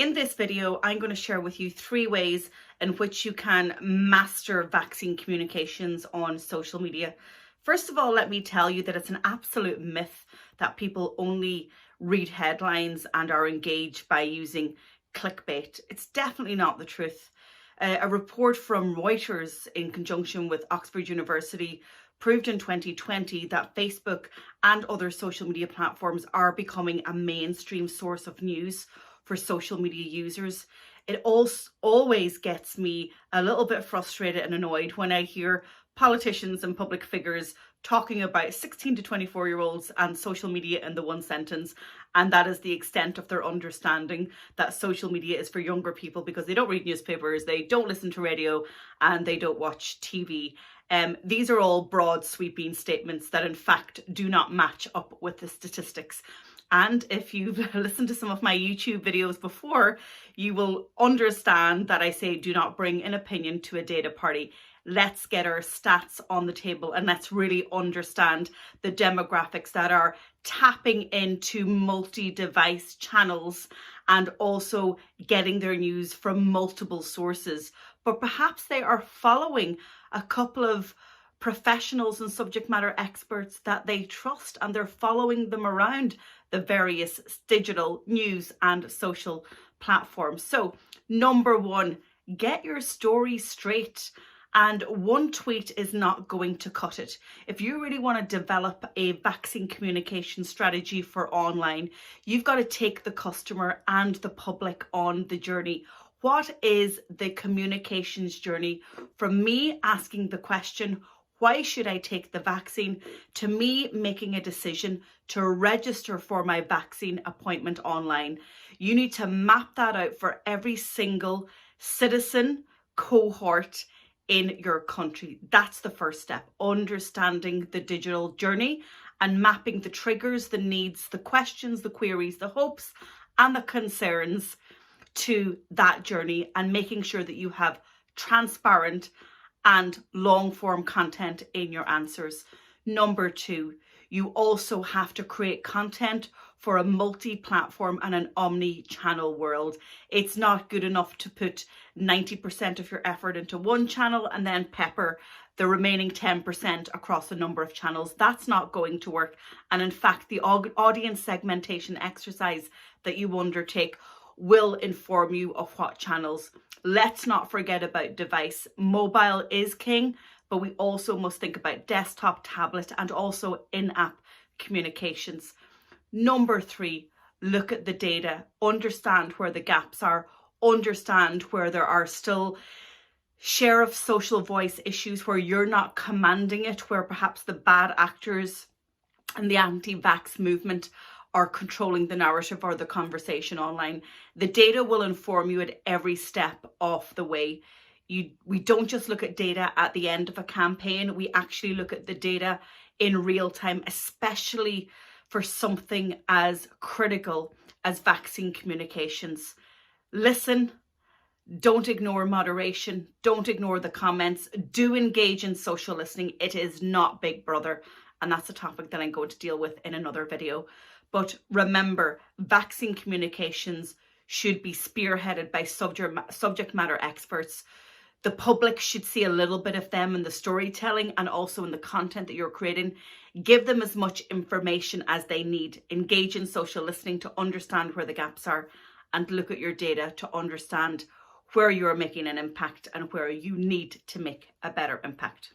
In this video, I'm going to share with you 3 ways in which you can master vaccine communications on social media. First of all, let me tell you that it's an absolute myth that people only read headlines and are engaged by using clickbait. It's definitely not the truth. A report from Reuters in conjunction with Oxford University proved in 2020 that Facebook and other social media platforms are becoming a mainstream source of news for social media users. It always gets me a little bit frustrated and annoyed when I hear politicians and public figures talking about 16 to 24-year-olds and social media in the one sentence, and that is the extent of their understanding that social media is for younger people because they don't read newspapers, they don't listen to radio, and they don't watch TV. These are all broad, sweeping statements that in fact do not match up with the statistics. And if you've listened to some of my YouTube videos before, you will understand that I say do not bring an opinion to a data party. Let's get our stats on the table and let's really understand the demographics that are tapping into multi-device channels and also getting their news from multiple sources. But perhaps they are following a couple of professionals and subject matter experts that they trust, and they're following them around the various digital news and social platforms. So, number 1, get your story straight. And one tweet is not going to cut it. If you really want to develop a vaccine communication strategy for online, you've got to take the customer and the public on the journey. What is the communications journey from me asking the question, why should I take the vaccine, to me making a decision to register for my vaccine appointment online? You need to map that out for every single citizen cohort in your country. That's the first step, understanding the digital journey and mapping the triggers, the needs, the questions, the queries, the hopes, and the concerns to that journey, and making sure that you have transparent and long form content in your answers. Number 2, you also have to create content for a multi-platform and an omni-channel world. It's not good enough to put 90% of your effort into one channel and then pepper the remaining 10% across a number of channels. That's not going to work. And in fact, the audience segmentation exercise that you undertake will inform you of what channels. Let's not forget about device. Mobile is king, but we also must think about desktop, tablet, and also in-app communications. Number 3, look at the data, understand where the gaps are, understand where there are still share of social voice issues where you're not commanding it, where perhaps the bad actors and the anti-vax movement are controlling the narrative or the conversation online. The data will inform you at every step of the way. We don't just look at data at the end of a campaign, we actually look at the data in real time, especially for something as critical as vaccine communications. Listen, don't ignore moderation, don't ignore the comments, do engage in social listening. It is not Big Brother, and that's a topic that I'm going to deal with in another video. But remember, vaccine communications should be spearheaded by subject matter experts. The public should see a little bit of them in the storytelling and also in the content that you're creating. Give them as much information as they need. Engage in social listening to understand where the gaps are, and look at your data to understand where you're making an impact and where you need to make a better impact.